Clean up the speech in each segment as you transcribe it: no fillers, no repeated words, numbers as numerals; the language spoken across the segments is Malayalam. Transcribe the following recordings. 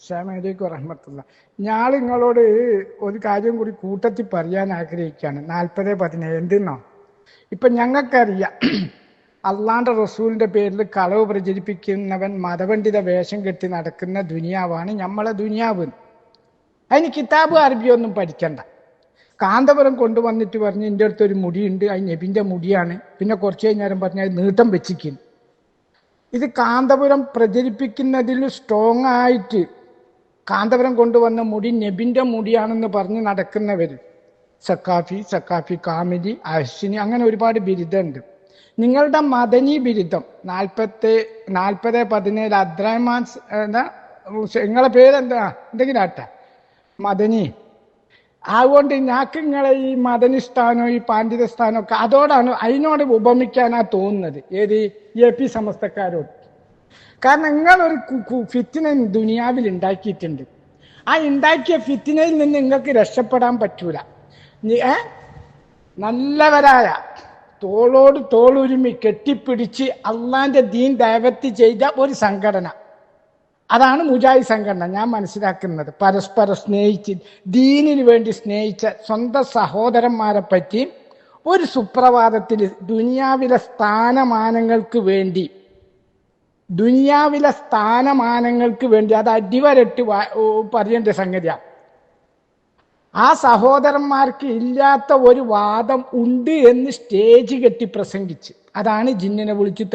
അസ്സലാമു വറഹ്മത്തുള്ള. ഞാൻ നിങ്ങളോട് ഒരു കാര്യം കൂടി കൂട്ടത്തിൽ പറയാൻ ആഗ്രഹിക്കുകയാണ്. 40-17 എന്തെന്നോ, ഇപ്പം ഞങ്ങൾക്കറിയാം, അള്ളാന്റെ റസൂലിന്റെ പേരിൽ കളവ് പ്രചരിപ്പിക്കുന്നവൻ മതപണ്ഡിത വേഷം കെട്ടി നടക്കുന്ന ദുനിയാവാണ് നമ്മളെ ദുനിയാവ്. അതിന് കിതാബ് അറബിയൊന്നും പഠിക്കണ്ട. കാന്തപുരം കൊണ്ടുവന്നിട്ട് പറഞ്ഞ് എൻ്റെ അടുത്തൊരു മുടിയുണ്ട്, അത് നബിൻ്റെ മുടിയാണ്. പിന്നെ കുറച്ച് കഴിഞ്ഞാലും പറഞ്ഞാൽ നീട്ടം വെച്ചിരിക്കുന്നു. ഇത് കാന്തപുരം പ്രചരിപ്പിക്കുന്നതിൽ സ്ട്രോങ് ആയിട്ട് കാന്തപുരം കൊണ്ടുവന്ന മുടി നബിൻ്റെ മുടിയാണെന്ന് പറഞ്ഞ് നടക്കുന്നവർ സക്കാഫി കാമിലി അഹ്സിനി അങ്ങനെ ഒരുപാട് ബിരുദമുണ്ട്. നിങ്ങളുടെ മദനി ബിരുദം 40-17 അബ്ദുറഹ്മാൻ നിങ്ങളെ പേരെന്താ എന്തെങ്കിലും ആട്ടെ മദനി. അതുകൊണ്ട് ഞങ്ങൾക്ക് നിങ്ങളെ ഈ മദനി സ്ഥാനോ ഈ പാണ്ഡിത സ്ഥാനോ ഒക്കെ അതിനോട് ഉപമിക്കാനാ തോന്നുന്നത്. ഏത് AP സമസ്തക്കാരോട്. കാരണം നിങ്ങളൊരു ഫിത്തിന ദുനിയാവിൽ ഉണ്ടാക്കിയിട്ടുണ്ട്. ആ ഉണ്ടാക്കിയ ഫിത്തിനയിൽ നിന്ന് നിങ്ങൾക്ക് രക്ഷപ്പെടാൻ പറ്റൂല. നല്ലവരായ തോളോട് തോളുരുമി കെട്ടിപ്പിടിച്ച് അള്ളാന്റെ ദീൻ ദഅവത്ത് ചെയ്ത ഒരു സംഘടന, അതാണ് മുജാഹിദ് സംഘടന. ഞാൻ മനസ്സിലാക്കുന്നത് പരസ്പരം സ്നേഹിച്ച് ദീനിന് വേണ്ടി സ്നേഹിച്ച സ്വന്തം സഹോദരന്മാരെ പറ്റി ഒരു സുപ്രഭാതത്തിൽ ദുനിയാവിലെ സ്ഥാനമാനങ്ങൾക്ക് വേണ്ടി അത് അടിവരട്ട് പറയേണ്ട സംഗതിയാണ്. ആ സഹോദരന്മാർക്ക് ഇല്ലാത്ത ഒരു വാദം ഉണ്ട് എന്ന് സ്റ്റേജ് കെട്ടി പ്രസംഗിച്ച്, അതാണ് ജിന്നിനെ വിളിച്ച്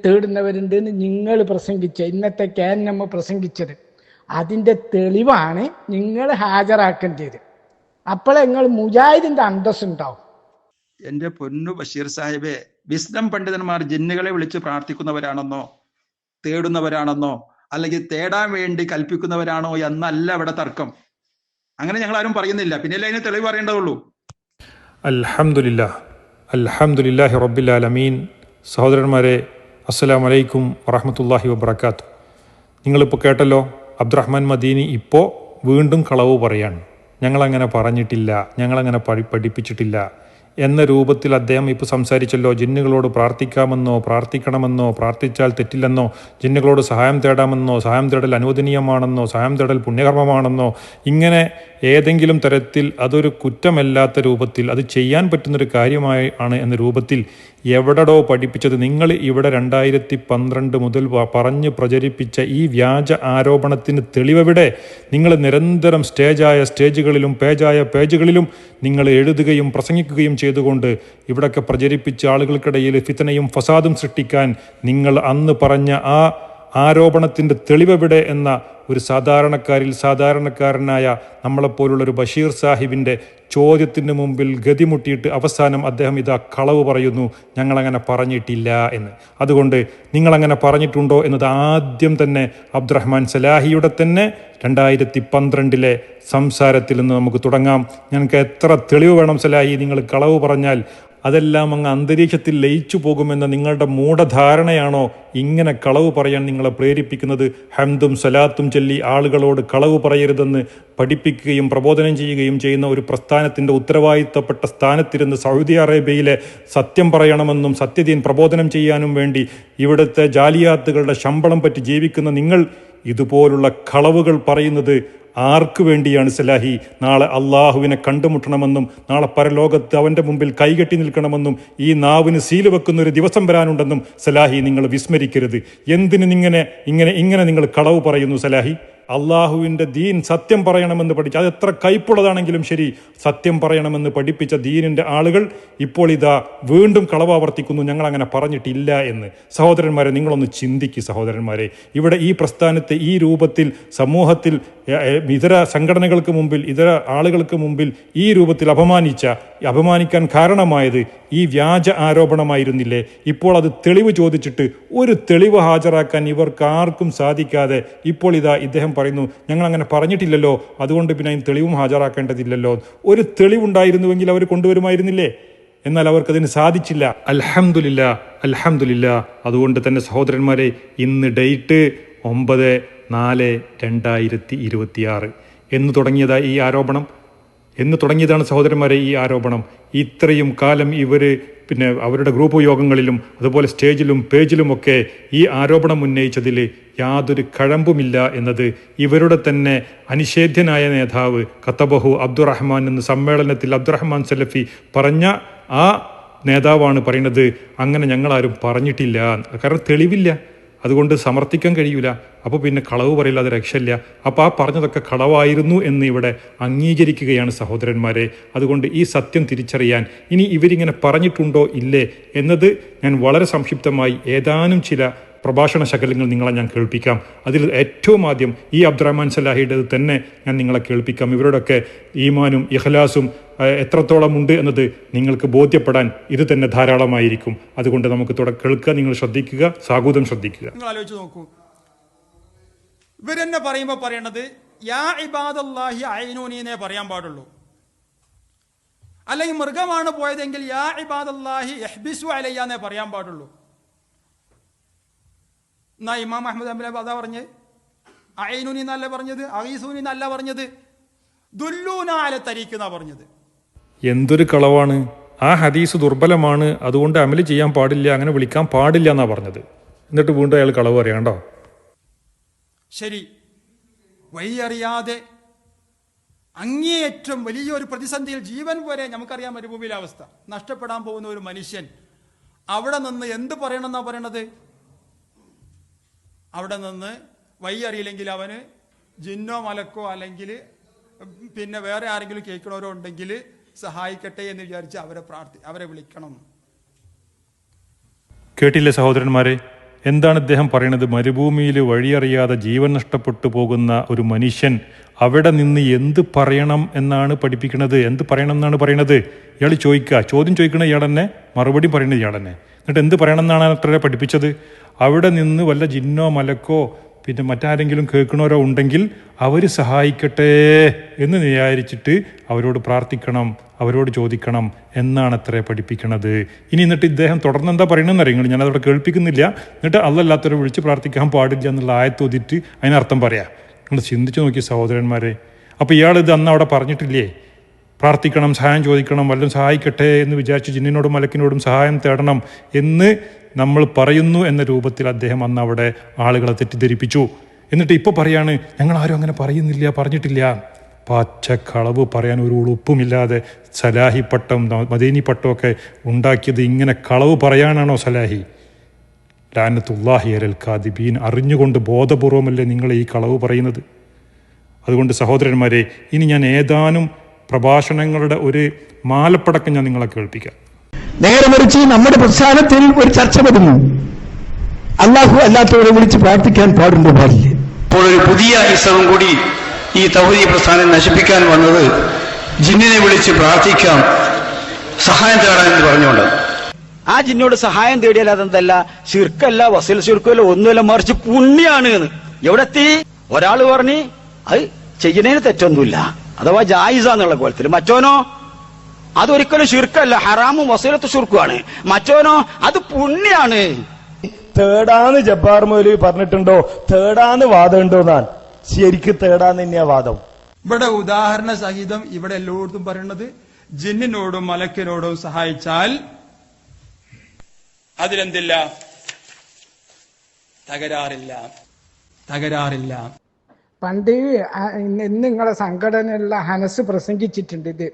തേടുന്നവരുണ്ട് എന്ന് നിങ്ങൾ പ്രസംഗിച്ച ഇന്നത്തെ KNM പ്രസംഗിച്ചത്. അതിൻ്റെ തെളിവാണ് നിങ്ങൾ ഹാജരാക്കേണ്ടത്. അപ്പോൾ നിങ്ങൾ മുജാഹിദിന്റെ അന്തസ്സുണ്ടാവും. എൻ്റെ പൊന്നു ബഷീർ സാഹിബെ, വിസ്ഡം പണ്ഡിതന്മാർ ജിന്നുകളെ വിളിച്ച് പ്രാർത്ഥിക്കുന്നവരാണെന്നോ തേടുന്നവരാണെന്നോ അല്ലെങ്കിൽ തേടാൻ വേണ്ടി കൽപ്പിക്കുന്നവരാണോ എന്നല്ല ഇവിടെ തർക്കം. അങ്ങനെ ഞങ്ങൾ ആരും പറയുന്നില്ല. പിന്നല്ലേ അതിന് തെളിവ് പറയേണ്ടതുള്ളൂ. അൽഹംദുലില്ലാഹി റബ്ബിൽ ആലമീൻ. സഹോദരന്മാരെ, അസ്സലാമു അലൈക്കും വറഹ്മത്തുള്ളാഹി വബറകാതുഹു. നിങ്ങളിപ്പോൾ കേട്ടല്ലോ, അബ്ദുറഹ്മാൻ മദീനി ഇപ്പോൾ വീണ്ടും കളവ് പറയാണ്. ഞങ്ങളങ്ങനെ പറഞ്ഞിട്ടില്ല, ഞങ്ങളങ്ങനെ പഠിപ്പിച്ചിട്ടില്ല എന്ന രൂപത്തിൽ അദ്ദേഹം ഇപ്പോൾ സംസാരിച്ചല്ലോ. ജിന്നുകളോട് പ്രാർത്ഥിക്കണമെന്നോ പ്രാർത്ഥിച്ചാൽ തെറ്റില്ലെന്നോ, ജിന്നുകളോട് സഹായം തേടാമെന്നോ, സഹായം തേടൽ അനുവദനീയമാണെന്നോ, സഹായം തേടൽ പുണ്യകർമ്മമാണെന്നോ, ഇങ്ങനെ ഏതെങ്കിലും തരത്തിൽ അതൊരു കുറ്റമല്ലാത്ത രൂപത്തിൽ അത് ചെയ്യാൻ പറ്റുന്നൊരു കാര്യമായി ആണ് എന്ന രൂപത്തിൽ എവിടെടോ പഠിപ്പിച്ചത്. നിങ്ങൾ ഇവിടെ 2012 മുതൽ പറഞ്ഞ് പ്രചരിപ്പിച്ച ഈ വ്യാജ ആരോപണത്തിന് തെളിവെവിടെ? നിങ്ങൾ നിരന്തരം സ്റ്റേജുകളിലും പേജുകളിലും നിങ്ങൾ എഴുതുകയും പ്രസംഗിക്കുകയും ചെയ്തുകൊണ്ട് ഇവിടൊക്കെ പ്രചരിപ്പിച്ച ആളുകൾക്കിടയിൽ ഫിത്നയും ഫസാദും സൃഷ്ടിക്കാൻ നിങ്ങൾ അന്ന് പറഞ്ഞ ആ ആരോപണത്തിൻ്റെ തെളിവെവിടെ എന്ന ഒരു സാധാരണക്കാരനായ നമ്മളെപ്പോലുള്ളൊരു ബഷീർ സാഹിബിൻ്റെ ചോദ്യത്തിന് മുമ്പിൽ ഗതിമുട്ടിയിട്ട് അവസാനം അദ്ദേഹം ഇതാ കളവ് പറയുന്നു, ഞങ്ങളങ്ങനെ പറഞ്ഞിട്ടില്ല എന്ന്. അതുകൊണ്ട് നിങ്ങളങ്ങനെ പറഞ്ഞിട്ടുണ്ടോ എന്നത് ആദ്യം തന്നെ അബ്ദുറഹ്മാൻ സലാഹിയുടെ തന്നെ 2012 സംസാരത്തിൽ നിന്ന് നമുക്ക് തുടങ്ങാം. ഞങ്ങൾക്ക് എത്ര തെളിവ് വേണം സലാഹി? നിങ്ങൾ കളവ് പറഞ്ഞാൽ അതെല്ലാം അങ്ങ് അന്തരീക്ഷത്തിൽ ലയിച്ചു പോകുമെന്ന നിങ്ങളുടെ മൂഢധാരണയാണോ ഇങ്ങനെ കളവ് പറയാൻ നിങ്ങളെ പ്രേരിപ്പിക്കുന്നത്? ഹംദും സലാത്തും ചൊല്ലി ആളുകളോട് കളവ് പറയരുതെന്ന് പഠിപ്പിക്കുകയും പ്രബോധനം ചെയ്യുകയും ചെയ്യുന്ന ഒരു പ്രസ്ഥാനത്തിൻ്റെ ഉത്തരവാദിത്തപ്പെട്ട സ്ഥാനത്തിരുന്ന് സൗദി അറേബ്യയിലെ സത്യം പറയണമെന്നും സത്യദീൻ പ്രബോധനം ചെയ്യാനും വേണ്ടി ഇവിടുത്തെ ജാലിയാത്തുകളുടെ ശമ്പളം പറ്റി ജീവിക്കുന്ന നിങ്ങൾ ഇതുപോലുള്ള കളവുകൾ പറയുന്നത് ആർക്കു വേണ്ടിയാണ് സലാഹി? നാളെ അള്ളാഹുവിനെ കണ്ടുമുട്ടണമെന്നും നാളെ പരലോകത്ത് അവൻ്റെ മുമ്പിൽ കൈകെട്ടി നിൽക്കണമെന്നും ഈ നാവിന് സീല് വെക്കുന്ന ഒരു ദിവസം വരാനുണ്ടെന്നും സലാഹി നിങ്ങൾ വിസ്മരിക്കരുത്. എന്തിന് ഇങ്ങനെ നിങ്ങൾ കളവ് പറയുന്നു സലാഹി? അള്ളാഹുവിൻ്റെ ദീൻ സത്യം പറയണമെന്ന് പഠിച്ച, അത് എത്ര കയ്പുള്ളതാണെങ്കിലും ശരി, സത്യം പറയണമെന്ന് പഠിപ്പിച്ച ദീനിൻ്റെ ആളുകൾ ഇപ്പോൾ ഇതാ വീണ്ടും കളവാവർത്തിക്കുന്നു, ഞങ്ങളങ്ങനെ പറഞ്ഞിട്ടില്ല എന്ന്. സഹോദരന്മാരെ, നിങ്ങളൊന്ന് ചിന്തിക്കുക സഹോദരന്മാരെ. ഇവിടെ ഈ പ്രസ്ഥാനത്തെ ഈ രൂപത്തിൽ സമൂഹത്തിൽ ഇതര സംഘടനകൾക്ക് മുമ്പിൽ, ഇതര ആളുകൾക്ക് മുമ്പിൽ ഈ രൂപത്തിൽ അപമാനിക്കാൻ കാരണമായത് ഈ വ്യാജ ആരോപണമായിരുന്നില്ലേ? ഇപ്പോൾ അത് തെളിവ് ചോദിച്ചിട്ട് ഒരു തെളിവ് ഹാജരാക്കാൻ ഇവർക്ക് ആർക്കും സാധിക്കാതെ ഇപ്പോൾ ഇതാ ഇദ്ദേഹം പറയുന്നു, ഞങ്ങൾ അങ്ങനെ പറഞ്ഞിട്ടില്ലല്ലോ, അതുകൊണ്ട് പിന്നെ അതിന് തെളിവും ഹാജരാക്കേണ്ടതില്ലല്ലോ. ഒരു തെളിവുണ്ടായിരുന്നുവെങ്കിൽ അവർ കൊണ്ടുവരുമായിരുന്നില്ലേ? എന്നാൽ അവർക്കതിന് സാധിച്ചില്ല. അൽഹംദുലില്ലാ. അതുകൊണ്ട് തന്നെ സഹോദരന്മാരെ, ഇന്ന് ഡേറ്റ് 9/4/2026 എന്ന് തുടങ്ങിയതായി ഈ ആരോപണം. എന്ന് തുടങ്ങിയതാണ് സഹോദരന്മാരെ ഈ ആരോപണം. ഇത്രയും കാലം ഇവർ പിന്നെ അവരുടെ ഗ്രൂപ്പ് യോഗങ്ങളിലും അതുപോലെ സ്റ്റേജിലും പേജിലുമൊക്കെ ഈ ആരോപണം ഉന്നയിച്ചതിൽ യാതൊരു കഴമ്പുമില്ല എന്നത് ഇവരുടെ തന്നെ അനിഷേധ്യനായ നേതാവ് ഖത്തബഹു അബ്ദുറഹ്മാൻ എന്ന സമ്മേളനത്തിൽ അബ്ദുറഹ്മാൻ സലഫി പറഞ്ഞ ആ നേതാവാണ് പറയുന്നത്. അങ്ങനെ ഞങ്ങളാരും പറഞ്ഞിട്ടില്ല, കാരണം തെളിവില്ല, അതുകൊണ്ട് സമർത്ഥിക്കാൻ കഴിയൂല. അപ്പോൾ പിന്നെ കളവ് പറയില്ലാതെ രക്ഷയില്ല. അപ്പോൾ ആ പറഞ്ഞതൊക്കെ കളവായിരുന്നു എന്ന് ഇവിടെ അംഗീകരിക്കുകയാണ് സഹോദരന്മാരെ. അതുകൊണ്ട് ഈ സത്യം തിരിച്ചറിയാൻ ഇനി ഇവരിങ്ങനെ പറഞ്ഞിട്ടുണ്ടോ ഇല്ലേ എന്നത് ഞാൻ വളരെ സംക്ഷിപ്തമായി ഏതാനും ചില പ്രഭാഷണ ശകലങ്ങൾ നിങ്ങളെ ഞാൻ കേൾപ്പിക്കാം. അതിൽ ഏറ്റവും ആദ്യം ഈ അബ്ദുറഹ്മാൻ സലാഹിയുടേത് തന്നെ ഞാൻ നിങ്ങളെ കേൾപ്പിക്കാം. ഇവരോടൊക്കെ ഈമാനും ഇഖ്ലാസും എത്രത്തോളം ഉണ്ട് എന്നത് നിങ്ങൾക്ക് ബോധ്യപ്പെടാൻ ഇത് തന്നെ ധാരാളമായിരിക്കും. അതുകൊണ്ട് നമുക്ക് കേൾക്കുക, നിങ്ങൾ ശ്രദ്ധിക്കുക, സാഗൂതം ശ്രദ്ധിക്കുക. നിങ്ങൾ ആലോചിച്ച് നോക്കൂ, ഇവരെന്നെ പറയുമ്പോൾ പറയണത് യാ ഇബാദല്ലാഹി ഐനൂനിന്നേ പറയാൻ പാടുള്ളൂ. അല്ലെങ്കിൽ മൃഗമാണ് പോയതെങ്കിൽ യാ ഇബാദല്ലാഹി യഹ്ബിസു അലയ്യാന്നേ പറയാൻ പാടുള്ളൂ. എന്നാ ഇമാം അഹ്മദ് അംബലി അതാ പറഞ്ഞത്, ഐനൂനി എന്നല്ല പറഞ്ഞത്, അഗീസൂനി എന്നല്ല പറഞ്ഞത്, ദുല്ലൂന അല തരീഖ് എന്നാ പറഞ്ഞത്. എന്തൊരു കളവാണ്! ആ ഹദീസ് ദുർബലമാണ്, അതുകൊണ്ട് അമല് ചെയ്യാൻ പാടില്ല, അങ്ങനെ വിളിക്കാൻ പാടില്ല എന്നാ പറഞ്ഞത്. എന്നിട്ട് വീണ്ടും അയാൾ കളവ് പറയാണ്ടോ? ശരി, വഴിയറിയാതെ അങ്ങേയറ്റം വലിയൊരു പ്രതിസന്ധിയിൽ ജീവൻ വരെ നമുക്കറിയാം മരുഭൂമിയിലെ അവസ്ഥ, നഷ്ടപ്പെടാൻ പോകുന്ന ഒരു മനുഷ്യൻ അവിടെ നിന്ന് എന്ത് പറയണമെന്നാ പറയണത്? അവിടെ നിന്ന് വഴി അറിയില്ലെങ്കിൽ അവന് ജിന്നോ മലക്കോ അല്ലെങ്കിൽ പിന്നെ വേറെ ആരെങ്കിലും കേൾക്കണവരോ ഉണ്ടെങ്കിൽ സഹായിക്കട്ടെ എന്ന് വിചാരിച്ച് അവരെ വിളിക്കണം. കേട്ടില്ലേ സഹോദരന്മാരെ, എന്താണ് ഇദ്ദേഹം പറയുന്നത്? മരുഭൂമിയിൽ വഴിയറിയാതെ ജീവൻ നഷ്ടപ്പെട്ടു പോകുന്ന ഒരു മനുഷ്യൻ അവിടെ നിന്ന് എന്ത് പറയണം എന്നാണ് പഠിപ്പിക്കുന്നത്. എന്ത് പറയണം എന്നാണ് പറയണത്? ഇയാൾ ചോദ്യം ചോദിക്കണ ഇയാൾ തന്നെ, മറുപടി പറയുന്നത് ഇയാൾ തന്നെ. എന്നിട്ട് എന്ത് പറയണം എന്നാണ് അത്ര പഠിപ്പിച്ചത്? അവിടെ നിന്ന് വല്ല ജിന്നോ മലക്കോ പിന്നെ മറ്റാരെങ്കിലും കേൾക്കണവരോ ഉണ്ടെങ്കിൽ അവർ സഹായിക്കട്ടെ എന്ന് വിചാരിച്ചിട്ട് അവരോട് പ്രാർത്ഥിക്കണം, അവരോട് ചോദിക്കണം എന്നാണ് അത്ര പഠിപ്പിക്കണത്. എന്നിട്ട് ഇദ്ദേഹം തുടർന്ന് എന്താ പറയണമെന്ന് അറിയുന്നത് ഞാനതവിടെ കേൾപ്പിക്കുന്നില്ല. എന്നിട്ട് അല്ലല്ലാത്തവരെ വിളിച്ച് പ്രാർത്ഥിക്കാൻ പാടില്ല എന്നുള്ള ആയത്തോതിട്ട് അതിനർത്ഥം പറയാം. നിങ്ങൾ ചിന്തിച്ച് നോക്കി സഹോദരന്മാരെ. അപ്പോൾ ഇയാളിത് അന്ന് അവിടെ പറഞ്ഞിട്ടില്ലേ? പ്രാർത്ഥിക്കണം, സഹായം ചോദിക്കണം, വല്ലതും സഹായിക്കട്ടെ എന്ന് വിചാരിച്ച് ജിന്നിനോടും മലക്കിനോടും സഹായം തേടണം എന്ന് നമ്മൾ പറയുന്നു എന്ന രൂപത്തിൽ അദ്ദേഹം അന്ന് അവിടെ ആളുകളെ തെറ്റിദ്ധരിപ്പിച്ചു. എന്നിട്ട് ഇപ്പോൾ പറയാണ് ഞങ്ങളാരും അങ്ങനെ പറയുന്നില്ല, പറഞ്ഞിട്ടില്ല. പച്ചക്കളവ് പറയാൻ ഒരു ഉളുപ്പുമില്ലാതെ സലാഹി പട്ടം മദീനി പട്ടമൊക്കെ ഉണ്ടാക്കിയത് ഇങ്ങനെ കളവ് പറയാനാണോ സലാഹി? ലാനത്തുല്ലാഹി അലൽ കാദിബീൻ. അറിഞ്ഞുകൊണ്ട് ബോധപൂർവമല്ലേ നിങ്ങൾ ഈ കളവ് പറയുന്നത്? അതുകൊണ്ട് സഹോദരന്മാരെ, ഇനി ഞാൻ ഏതാനും പ്രഭാഷണങ്ങളുടെ ഒരു മാലപ്പടക്കം ഞാൻ നിങ്ങളെ കേൾപ്പിക്കാം. നേരെ മറിച്ച് നമ്മുടെ പ്രസ്ഥാനത്തിൽ ഒരു ചർച്ച വരുന്നു, അല്ലാഹു അല്ലാത്തവരെ വിളിച്ച് പ്രാർത്ഥിക്കാൻ പാടുണ്ടോ പാടില്ല. ഇപ്പോൾ ഒരു പുതിയ ഇസവും കൂടി ഈ തൗഹീദ് പ്രസ്ഥാനം നശിപ്പിക്കാൻ വന്നത് ജിന്നിനെ വിളിച്ച് പ്രാർത്ഥിക്കാം, സഹായം തേടാൻ എന്ന് പറഞ്ഞുകൊണ്ട്. ആ ജിന്നോട് സഹായം തേടിയാൽ അതെന്തല്ല, ശിർക്കല്ല, വസീൽ ശിർക്കല്ല, ഒന്നുമല്ല, മറിച്ച് പുണ്യാണ്. എവിടെ എത്തി? ഒരാള് പറഞ്ഞ് അത് ചെയ്യുന്നതിന് തെറ്റൊന്നുമില്ല, അഥവാ ജായിസാന്നുള്ള കോലത്തിൽ. മറ്റോനോ അതൊരിക്കലും ശിർക്കല്ല, ഹറാമും വസീലത്ത് ശിർക്കുമാണ്. മറ്റോനോ അത് പുണ്യാണ്. തേടാന്ന് ജബ്ബാർ മൗലവി പറഞ്ഞിട്ടുണ്ടോ? തേടാന്ന് വാദമുണ്ടോ? ഞാൻ ശരിക്ക് തേടാന്ന് തന്നെയാ വാദം. ഇവിടെ ഉദാഹരണ സഹിതം ഇവിടെ എല്ലായിടത്തും പറയുന്നത് ജിന്നിനോടും മലക്കിനോടും സഹായിച്ചാൽ അതിലെന്തില്ല? തകരാറില്ല. പണ്ട് ഇന്ന് നിങ്ങളെ സംഘടനയുള്ള ഹനസ് പ്രസംഗിച്ചിട്ടുണ്ട് ഇത്.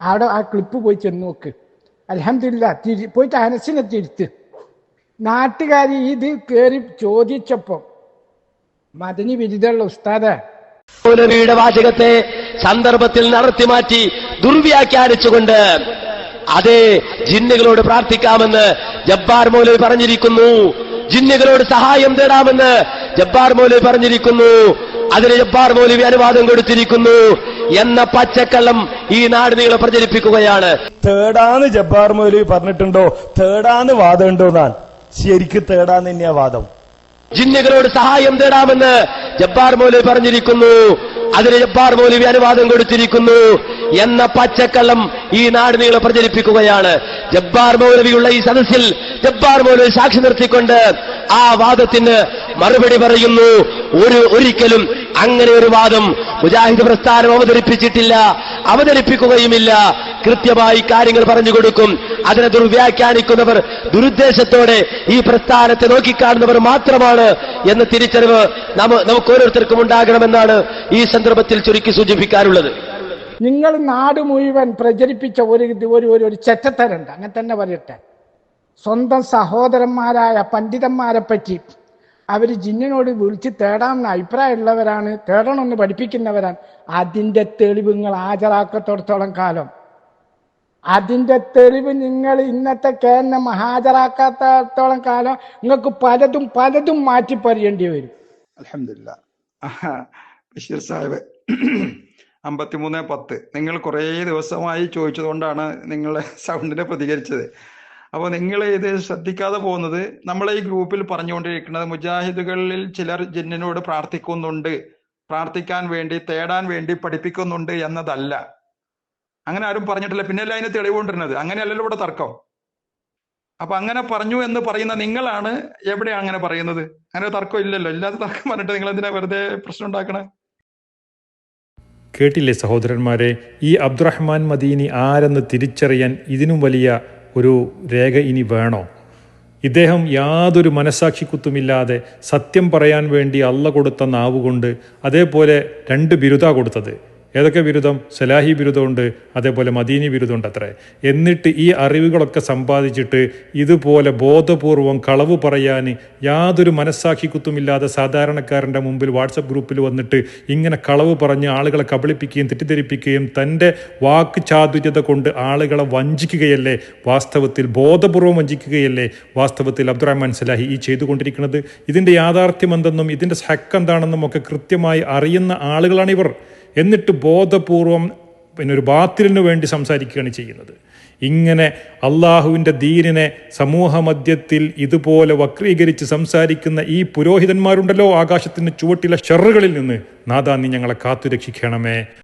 അവിടെ ആ ക്ലിപ്പ് പോയി ചെന്ന് നോക്ക്. അൽഹംദുലില്ലാഹ് പോയിട്ട് ഹനസിനെ തിരുത്ത്. നാട്ടുകാർ ഇത് കയറി ചോദിച്ചപ്പോ മദനി ബിരുദമുള്ള ഉസ്താദ് മൗലവിയുടെ വാചകത്തെ സന്ദർഭത്തിൽ നടത്തിമാറ്റി ദുർവ്യാഖ്യാനിച്ചുകൊണ്ട് അതേ ജിന്നുകളോട് പ്രാർത്ഥിക്കാമെന്ന് ജബ്ബാർ മൗലവി പറഞ്ഞിരിക്കുന്നു, ജിന്നുകളോട് സഹായം തേടാമെന്ന് ജബ്ബാർ മൗലവി പറഞ്ഞിരിക്കുന്നു, അതിന് ജബ്ബാർ മൗലവി അനുവാദം കൊടുത്തിരിക്കുന്നു എന്ന പച്ചക്കള്ളം ഈ നാട് നീളെ പ്രചരിപ്പിക്കുകയാണ്. തേടാന്ന് ജബ്ബാർ മൗലവി പറഞ്ഞിട്ടുണ്ടോ? തേടാന്ന് വാദമുണ്ടോ? ഞാൻ ശരിക്ക് തേടാന്ന് തന്നെയാ വാദം. ജിന്നുകളോട് സഹായം തേടാമെന്ന് ജബ്ബാർ മൗലവി പറഞ്ഞിരിക്കുന്നു, അതിന് ജബ്ബാർ മൗലവി അനുവാദം കൊടുത്തിരിക്കുന്നു എന്ന പച്ചക്കള്ളം ഈ നാട് നീളെ പ്രചരിപ്പിക്കുകയാണ്. ജബ്ബാർ മൗലവിയുള്ള ഈ സദസ്സിൽ ജബ്ബാർ മൗലവി സാക്ഷി നിർത്തിക്കൊണ്ട് ആ വാദത്തിന് മറുപടി പറയുന്നു. ഒരിക്കലും അങ്ങനെ ഒരു വാദം മുജാഹിദ് പ്രസ്ഥാനം അവതരിപ്പിച്ചിട്ടില്ല, അവതരിപ്പിക്കുകയുമില്ല. കൃത്യമായി കാര്യങ്ങൾ പറഞ്ഞു കൊടുക്കും. അതിനെ ദുർവ്യാഖ്യാനിക്കുന്നവർ ദുരുദ്ദേശത്തോടെ ഈ പ്രസ്ഥാനത്തെ നോക്കിക്കാണുന്നവർ മാത്രമാണ് എന്ന തിരിച്ചറിവ് നമുക്ക് ഓരോരുത്തർക്കും ഉണ്ടാകണമെന്നാണ് ഈ സന്ദർഭത്തിൽ ചുരുക്കി സൂചിപ്പിക്കാനുള്ളത്. നിങ്ങൾ നാട് മുഴുവൻ പ്രചരിപ്പിച്ച ഒരു ചെറ്റത്തരുണ്ട്, അങ്ങനെ തന്നെ പറയട്ടെ. സ്വന്തം സഹോദരന്മാരായ പണ്ഡിതന്മാരെ പറ്റി അവർ ജിന്നിനോട് വിളിച്ച് തേടാമെന്ന് അഭിപ്രായമുള്ളവരാണ്, തേടണമെന്ന് പഠിപ്പിക്കുന്നവരാണ്. അതിൻ്റെ തെളിവ് നിങ്ങൾ ഹാജരാക്കത്തോടത്തോളം കാലം, അതിൻ്റെ തെളിവ് നിങ്ങൾ ഇന്നത്തെ കേന്ദ്രം ഹാജരാക്കാത്തോളം കാലം നിങ്ങൾക്ക് പലതും മാറ്റി പറയേണ്ടി വരും. അൽഹംദുലില്ലാ. ബഷീർ സാഹിബ് 53:10 നിങ്ങൾ കുറേ ദിവസമായി ചോദിച്ചതുകൊണ്ടാണ് നിങ്ങളെ സൗണ്ടിനെ പ്രതികരിച്ചത്. അപ്പോൾ നിങ്ങൾ ഇത് ശ്രദ്ധിക്കാതെ പോകുന്നത്, നമ്മളെ ഈ ഗ്രൂപ്പിൽ പറഞ്ഞുകൊണ്ടിരിക്കുന്നത് മുജാഹിദുകളിൽ ചിലർ ജിന്നിനോട് പ്രാർത്ഥിക്കുന്നുണ്ട്, പ്രാർത്ഥിക്കാൻ വേണ്ടി തേടാൻ വേണ്ടി പഠിപ്പിക്കുന്നുണ്ട് എന്നതല്ല. അങ്ങനെ ആരും പറഞ്ഞിട്ടില്ല. പിന്നെയല്ല അതിന് തെളിവുകൊണ്ടിരുന്നത്. അങ്ങനെയല്ലല്ലോ ഇവിടെ തർക്കം. അപ്പൊ അങ്ങനെ പറഞ്ഞു എന്ന് പറയുന്ന നിങ്ങളാണ് എവിടെയാണ് അങ്ങനെ പറയുന്നത്? അങ്ങനെ തർക്കം ഇല്ലല്ലോ. ഇല്ലാത്ത തർക്കം പറഞ്ഞിട്ട് നിങ്ങൾ എന്തിനാ വെറുതെ പ്രശ്നം ഉണ്ടാക്കണേ? കേട്ടില്ലേ സഹോദരന്മാരെ, ഈ അബ്ദുറഹ്മാൻ മദീനി ആരെന്ന് തിരിച്ചറിയാൻ ഇതിനും വലിയ ഒരു രേഖ ഇനി വേണോ? ഇദ്ദേഹം യാതൊരു മനസാക്ഷിക്കുത്തുമില്ലാതെ സത്യം പറയാൻ വേണ്ടി അള്ള കൊടുത്ത നാവുകൊണ്ട് അതേപോലെ 2 ബിരുദാ കൊടുത്തത്. ഏതൊക്കെ ബിരുദം? സലാഹി ബിരുദമുണ്ട്, അതേപോലെ മദീനി ബിരുദമുണ്ട് അത്രേ. എന്നിട്ട് ഈ അറിവുകളൊക്കെ സമ്പാദിച്ചിട്ട് ഇതുപോലെ ബോധപൂർവം കളവ് പറയാൻ യാതൊരു മനസ്സാക്ഷിക്കുത്തുമില്ലാതെ സാധാരണക്കാരൻ്റെ മുമ്പിൽ വാട്സപ്പ് ഗ്രൂപ്പിൽ വന്നിട്ട് ഇങ്ങനെ കളവ് പറഞ്ഞ് ആളുകളെ കബളിപ്പിക്കുകയും തെറ്റിദ്ധരിപ്പിക്കുകയും തൻ്റെ വാക്ക് ചാതുര്യത കൊണ്ട് ആളുകളെ വഞ്ചിക്കുകയല്ലേ വാസ്തവത്തിൽ, ബോധപൂർവം വഞ്ചിക്കുകയല്ലേ വാസ്തവത്തിൽ അബ്ദുറഹ്മാൻ സലാഹി ഈ ചെയ്തുകൊണ്ടിരിക്കുന്നത്. ഇതിൻ്റെ യാഥാർത്ഥ്യം എന്തെന്നും ഇതിൻ്റെ ഹക്ക് എന്താണെന്നും ഒക്കെ കൃത്യമായി അറിയുന്ന ആളുകളാണിവർ. എന്നിട്ട് ബോധപൂർവം ഒരു ബാത്തിലിനു വേണ്ടി സംസാരിക്കുകയാണ് ചെയ്യുന്നത്. ഇങ്ങനെ അള്ളാഹുവിൻ്റെ ദീനിനെ സമൂഹ മധ്യത്തിൽ ഇതുപോലെ വക്രീകരിച്ച് സംസാരിക്കുന്ന ഈ പുരോഹിതന്മാരുണ്ടല്ലോ, ആകാശത്തിന് ചുവട്ടിലെ ഷറുകളിൽ നിന്ന് നാഥാ നീ ഞങ്ങളെ കാത്തുരക്ഷിക്കണമേ.